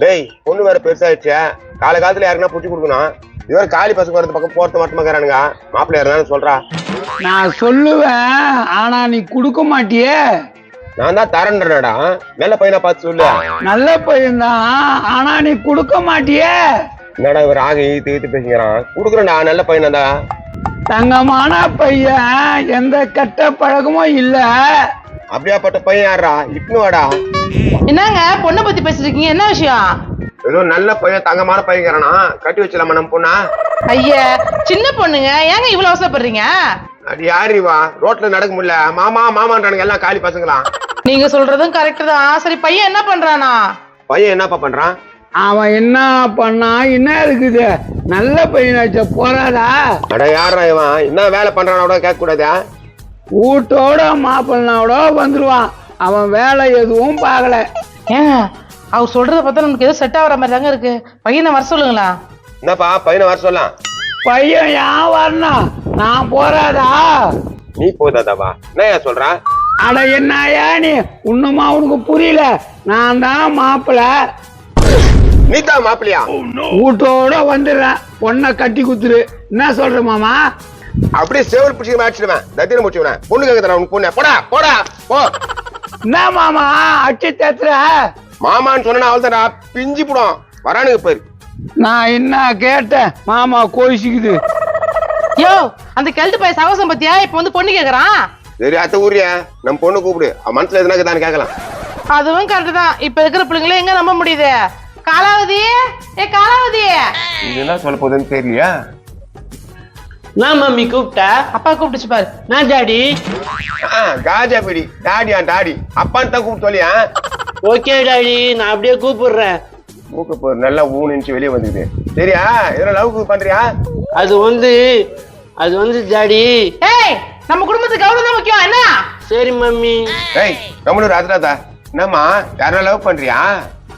டேய் பொண்ணு வேற பெருசாயிடுச்சு, கால காலத்துல யாருன்னா புடிச்சு கொடுக்கணும். இதுவரை காலி பசங்க வரது பக்கம் போறத மட்டுமாக்குறானுங்க. மாப்பிள்ளை யாருன்னு சொல்றா. நான் சொல்லுவேன், ஆனா நீ கொடுக்க மாட்டியே. நான் தான் தரேன்டா. நல்ல பையனா பார்த்து சொல்லு. நல்ல பையன்தான், ஆனா நீ கொடுக்க மாட்டியே. என்னடா இவர் ஆக ஈத்து பேசிக்கிறான். கொடுக்குறேன்டா, நல்ல பையனா. தங்கமான பையன், எந்த கெட்ட பழக்கமும் இல்ல. அப்படியாப்பட்ட பையன் யாரா? இப்பனு வாடா. என்னங்க பொண்ணை பத்தி பேசிட்டு இருக்கீங்க? என்ன விஷயம்? ஏதோ நல்ல பையன், தங்கமான பையன்கிறானா. கட்டி வச்சலாமா நம்ம பொண்ணா? ஐயா சின்ன பொண்ணுங்க, ஏங்க இவ்வளவு அவசரப்படுறீங்க? அது யாரு வா? ரோட்ல நடக்க முடியல, மாமா மாமான்றானுங்க எல்லாம் காலி பசங்களா. நீங்க சொல்றதும் கரெக்ட் தான். சரி பையன் என்ன பண்றானா? பையன் என்னப்பா பண்றான்? அவன் என்ன பண்ணா என்ன இருக்குது? நல்ல பையனாச்ச போறாதா? அட யாரா இவன்? என்ன வேலை பண்றானோட கேட்க கூடாதா? வீட்டோட மாப்பிள்ளாவோட வந்துருவான். அவன் வேலை எதுவும் பார்க்கல. ஏங்க அவர் சொல்றத பார்த்தா நமக்கு எதுவும் செட் ஆகிற மாதிரி தாங்க இருக்கு. பையனை வர சொல்லுங்களா? என்னப்பா பையனை வர சொல்லலாம். பையன் ஏன் வரணும்? நான் போறாதா? நீ போதாதாவா? என்ன சொல்றான்? அட என்னயா நீ? இன்னுமா உனக்கு புரியல? நான் தான் மாப்பிள்ள. நீ தான் மாப்பிள்ளையா? வீட்டோட வந்துடுறேன். பொண்ணை கட்டி குத்துரு. என்ன சொல்ற மாமா? அப்படியே சேவல் பிடிச்சி மாடிச்சிடுவேன். தத்திரம் முடிச்சுவேன். பொண்ணு கேட்க தரேன் உனக்கு பொண்ணு. போடா போடா போ. என்ன மாமா அச்சு தேத்துற? மாமான்னு சொன்னா அவள்தாடா பிஞ்சு போடும். வரானுங்க பேரு. நான் என்ன கேட்டேன்? மாமா கோயிச்சுக்குது. யோ அந்த கெல்ட்டு பையன் சவசம் பத்தியா இப்ப வந்து பொண்ணு கேக்குறான். சரி அத்த ஊரியா நம்ம பொண்ணு கூப்பிடு. அவன் மனசுல எதுனா தான் கேட்கலாம். அதுவும் கரெக்ட் தான். இப்ப இருக்கிற பிள்ளைங்களே எங்க நம்ப முடியுது? காலாவதி, ஏ காலாவதி. இது என்ன சொல்ல போகுதுன்னு தெரியலையா? நான் மம்மி கூப்பிட்டா? அப்பா கூப்பிட்டுச்சு பாரு. நான் டாடி. காஜா பிடி டாடியா டாடி அப்பான்னு தான் கூப்பிட்டு சொல்லியா? ஓகே டாடி, நான் அப்படியே கூப்பிடுறேன். மூக்கு போர் நல்லா 3 இன்ச்சு வெளியே வந்துக்குது. சரியா? இதெல்லாம் லவ் பண்றியா? அது வந்து டாடி. ஏய் நம்ம குடும்பத்துக்கு கௌரவம் தான் முக்கியம். என்ன? சரி மம்மி. ஏய் கமலூர் ராஜராதா, என்னம்மா யாரா லவ் பண்றியா?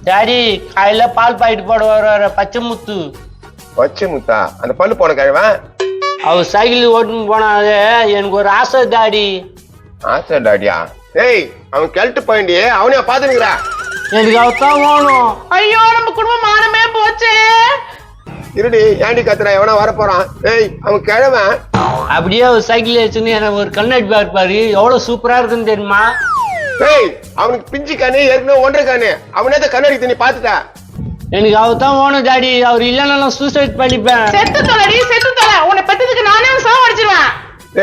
டாடி காலையில பால் பாக்கெட் போட வர பச்சை முத்து. பச்சை முத்தா? அந்த பல்லு போன கழுவன் அவர் சைக்கிள் ஓட்டுன்னு போனாலே எனக்கு ஒரு ஆசை டாடி. ஆசை டாடியா? ஏய் அவன் கெல்ட்டு போயிண்டியே, அவனையா பாத்துக்கிறா? எனக்கு அவத்தான் வேணும். ஐயோ நம்ம குடும்பம் மானமே போச்சு. இருடி ஏண்டி கத்துறா? எவனா வர போறான்? ஏய் அவன் கிழவன். அப்படியே அவர் சைக்கிள் வச்சுன்னு எனக்கு ஒரு கண்ணாடி பார்ப்பாரு. எவ்வளவு சூப்பரா இருக்குன்னு தெரியுமா? ஏய் அவனுக்கு பிஞ்சு காணு, ஏற்கனவே 1.5 காணு. அவனே கண்ணாடி தண்ணி பாத்துட்டா. எனக்கு அவத்தான் வேணும் டாடி. அவர் இல்லைன்னா சூசைட் பண்ணிப்பேன். செத்து தொலைடி செத்து தொலை. உன்னை பெற்றதுக்கு நானே சாவ அடிச்சிருவேன்.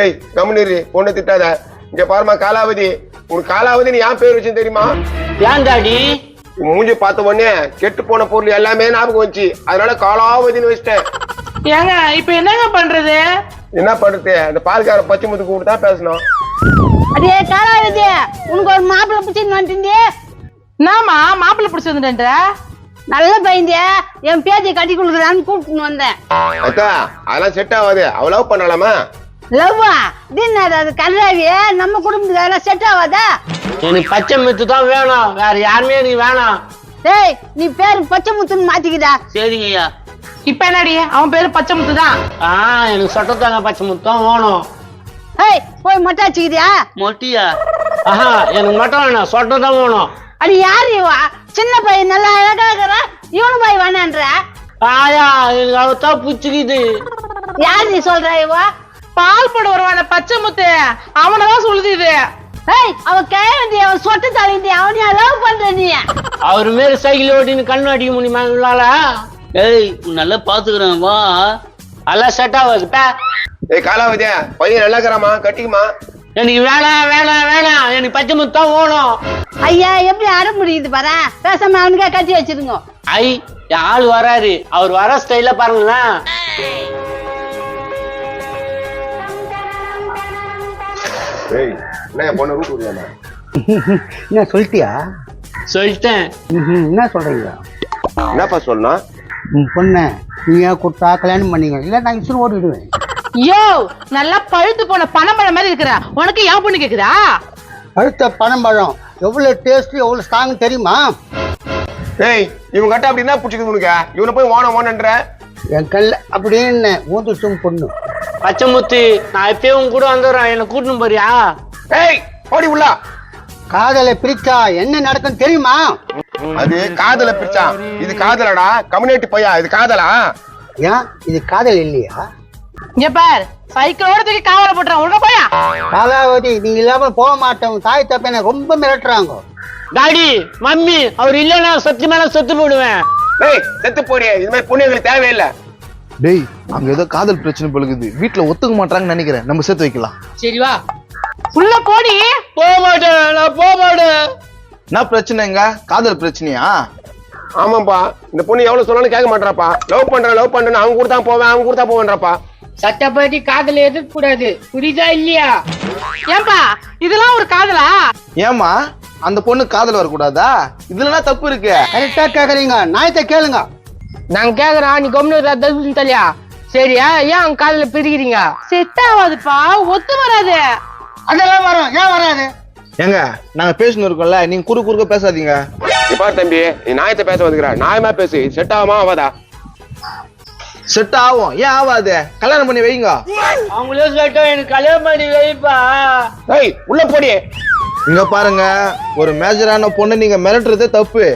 ஏய் கம்முனிரு, பொண்ணு திட்டாத. இங்க பாருமா காலாவதி, உனக்கு காலாவதி நீ ஏன் பேர் வச்சுன்னு தெரியுமா? ஏன் டாடி? மூஞ்சி பார்த்த உடனே கெட்டு போன பொருள் எல்லாமே ஞாபகம் வச்சு, அதனால காலாவதினு வச்சிட்டேன். ஏங்க இப்ப என்னங்க பண்றது? என்ன பண்றது? அந்த பால்கார பச்சை முத்து கூப்பிட்டு தான் பேசணும். அடே காலாவதி, உனக்கு ஒரு மாப்பிள்ளை பிடிச்சின்னு வந்துட்டே. நாமா மாப்பிள்ளை பிடிச்சி வந்துட்டேன்ற? நல்ல பையன்டியா, என் பேத்தியை கட்டி கொடுக்குறான்னு கூப்பிட்டுன்னு வந்தேன். அக்கா அதெல்லாம் செட் ஆகாது. அவ லவ் பண்ணலாமா? லவ்வா? அது கல்லாவிய நம்ம குடும்பத்துக்கு அதெல்லாம் செட் ஆகாதா? எனக்கு பச்சை முத்து தான் வேணும், வேற யாருமே எனக்கு வேணாம். டேய் நீ பேரு பச்சை முத்துன்னு மாத்திக்கிடா. சரிங்க ஐயா. இப்ப என்னடி அவன் பேரு பச்சை முத்து தான்? எனக்கு சொட்டத்தாங்க பச்சை முத்து தான் வேணும். ஏய் போய் மொட்டை வச்சுக்கிறியா? மொட்டியா? எனக்கு மட்டும் வேணாம், சொட்டை தான் வேணும். அடி யாரு இவா? சின்ன பையன் நல்லா அழகா இருக்கிற, இவனு போய் வேணான்ற. ஆயா எனக்கு அவத்தான் புச்சுக்குது. யார் நீ சொல்ற இவா? பால் போட வருவான பச்சை முத்து, அவனதான் சொல்லுது இது. ஏய் அவன் கேண்டி, அவன் சொட்டு தலைந்தி, அவனையா லவ் பண்ற நீ? அவர் மாரி சைக்கிள் ஓட்டின்னு கண்ணு அடிக்க முடியுமா உங்களால? ஏய் நல்லா பாத்துக்கிறேன் வா. எல்லாம் செட் ஆகுது. ஏய் காலாவதியா, பையன் நல்லா இருக்கிறாமா, கட்டிக்குமா? எனக்கு வேணாம் வேணாம் வேணாம், எனக்கு பச்சை முத்து தான் வேணும். ஐயா எப்படி அட முடியுது பாரு. பேசாம அவனுக்கே கட்டி வச்சிருங்க. ஐ ஆள் வராரு, அவர் வர ஸ்டைல பாருங்களேன். ஏய் என்ன பொண்ணு ரூட் விடுறியாமா? என்ன சொல்லிட்டியா? சொல்லிட்டேன். என்ன சொல்றீங்க? என்னப்பா சொல்லணும்? பொண்ணு நீங்க கொடுத்தா கல்யாணம் பண்ணீங்க, இல்ல நான் இசுறு ஓடிடுவேன். யோ நல்லா பழுத்து போன பனம்பழம் மாதிரி இருக்கிற உனக்கு ஏன் பொண்ணு கேக்குதா? அடுத்த பனம்பழம் எவ்வளவு டேஸ்ட் எவ்வளவு ஸ்ட்ராங் தெரியுமா? ஏய் இவன் கட்ட அப்படின்னா பிடிச்சிக்குது உனக்கு. இவனை போய் ஓனன்ற என் கல்ல அப்படின்னு ஊந்துட்டும் பொண்ணு. பச்சை முத்து நான் எப்பயும் உங்க கூட வந்துடுறேன், என்ன கூட்டணும் போறியா? ஏய் ஓடி உள்ள. காதலை பிரிச்சா என்ன நடக்கும் தெரியுமா? அது காதல பிரிச்சான். இது காதலடா, கம்யூனிட்டி பையா, இது காதலா? ஏன் இது காதல் இல்லையா? இங்க பார், சைக்கிளோட தூக்கி காவல போட்டுறான். உள்ள போயா. காலாவதி நீங்க இல்லாம போக மாட்டோம். தாய் தப்ப ரொம்ப மிரட்டுறாங்க. டாடி மம்மி அவர் இல்லைன்னா சத்தியமான செத்து போடுவேன். ஏய் செத்து போறியே, இது மாதிரி பொண்ணு எங்களுக்கு தேவையில்லை. டேய் அங்க ஏதோ காதல் பிரச்சனை பழுகுது, வீட்டுல ஒத்துக்க மாட்டாங்கன்னு நினைக்கிறேன். நம்ம சேர்த்து வைக்கலாம். சரி வா. உள்ள போடி. போக மாட்டேன், நான் போக மாட்டேன். என்ன பிரச்சனைங்க? காதல் பிரச்சனையா? ஆமாப்பா, இந்த பொண்ணு எவ்வளவு சொன்னாலும் கேட்க மாட்டாப்பா. லவ் பண்றேன்னு அவங்க கூட தான் போவேன்றாப்பா. சட்டப்படி காதல் எதிர்க்க கூடாது, புரியுதா இல்லையா? ஏன்பா இதெல்லாம் ஒரு காதலா? ஏமா அந்த பொண்ணு காதல் வரக்கூடாதா? இதுல என்ன தப்பு இருக்கு? கரெக்டா கேக்குறீங்க, நாயத்தை கேளுங்க. நாங்க கேக்குறோம், நீ கம்னு தலையா? சரியா? ஏன் அவங்க காதல பிரிக்கிறீங்க? செட் ஆகாதுப்பா, ஒத்து வராது. அதெல்லாம் வரும், ஏன் வராது? ஏங்க நாங்க பேசணும் இருக்கோம்ல, நீங்க குறுக்க பேசாதீங்க. இப்பா தம்பி, நீ நாயத்தை பேச வந்துக்கிற, நியாயமா பேசு. செட் ஆகுமா ஆகாதா? செட் ஆகும், ஏன் ஆகாது? கல்யாணம் பண்ணி வைங்க. அவங்களே சொல்லிட்டோம், எனக்கு கல்யாணம் பண்ணி வைப்பா. ஏய் உள்ள போடி. இங்க பாருங்க, ஒரு மேஜரான பொண்ணு நீங்க மிரட்டுறதே தப்பு.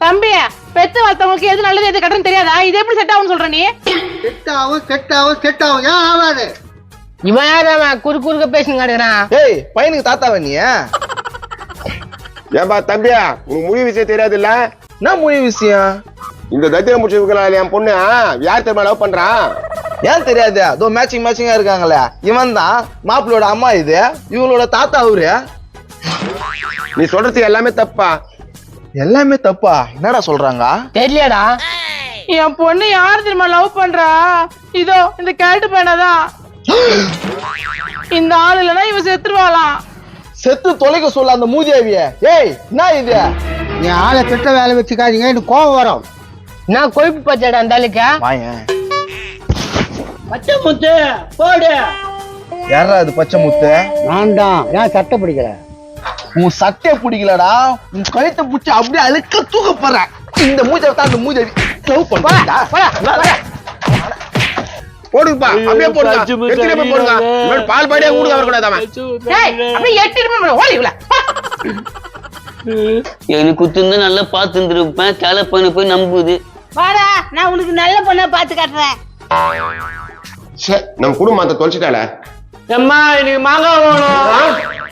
தம்பி, பெத்து வளர்த்தவங்களுக்கு எது நல்லது எது கட்டணும் தெரியாதா? இது எப்படி செட் ஆகும்னு சொல்ற நீ? செட் ஆகும், ஏன் ஆகாது? இவன் யாரும் குறுக்க பேசுங்க காட்டுறான். ஏய் பையனுக்கு தாத்தாவ நீ? ஏன்பா தம்பியா, உனக்கு முடிவு விஷயம் தெரியாது இல்ல? என்ன மொழி விஷயம்? இந்த தத்திர முடிச்சு என் பொண்ணு யார் தெரியுமா லவ் பண்றான்? ஏன் தெரியாது? அதோ மேட்சிங்கா இருக்காங்களே, இவன் தான் மாப்பிளோட அம்மா, இது இவங்களோட தாத்தா. அவரு நீ சொல்றது எல்லாமே தப்பா. எல்லாமே தப்பா? என்னடா சொல்றாங்க? தெரியலடா. என் பொண்ணு யார் தெரியுமா லவ் பண்றா? இதோ இந்த கேட்டு பையனதான். இந்த ஆள் இல்லைன்னா இவன் செத்துருவாளாம். செத்து தொலைக்க சொல்ல அந்த மூதேவிய. ஏய் என்ன இது? நீ ஆளை கெட்ட வேலை வச்சுக்காதீங்க, எனக்கு கோபம் வரும். நான் கொழுப்பு பச்சடா அந்த ஆளுக்கு. வாயேன். பச்சை முத்து போடு. யாரா அது பச்சை முத்து? நான் தான். ஏன் சட்டை பிடிக்கல? உன் சட்டையை பிடிக்கலடா, உன் கழுத்தை பிடிச்சி அப்படியே அழுக்க தூக்க போறேன். இந்த மூஞ்சை தான் அந்த மூஞ்சை லவ் பண்றா. போடுப்பா, அப்படியே போடுங்க. எத்தனை பேர் போடுங்க. இவன் பால் பாடியே ஊடுக வரக்கூடாது அவன். டேய், அப்படியே எட்டிட்டு ஓடி இவள. எனக்கு குத்துந்து நல்லா பார்த்து இருப்பேன். கிளப்பன்னு போய் நம்புது. வாடா, நான் உனக்கு நல்ல பொண்ணை பார்த்து காட்டுறேன். நம்ம குடும்பத்தை தொலைச்சிட்டால. அம்மா எனக்கு மாங்காய் வேணும்.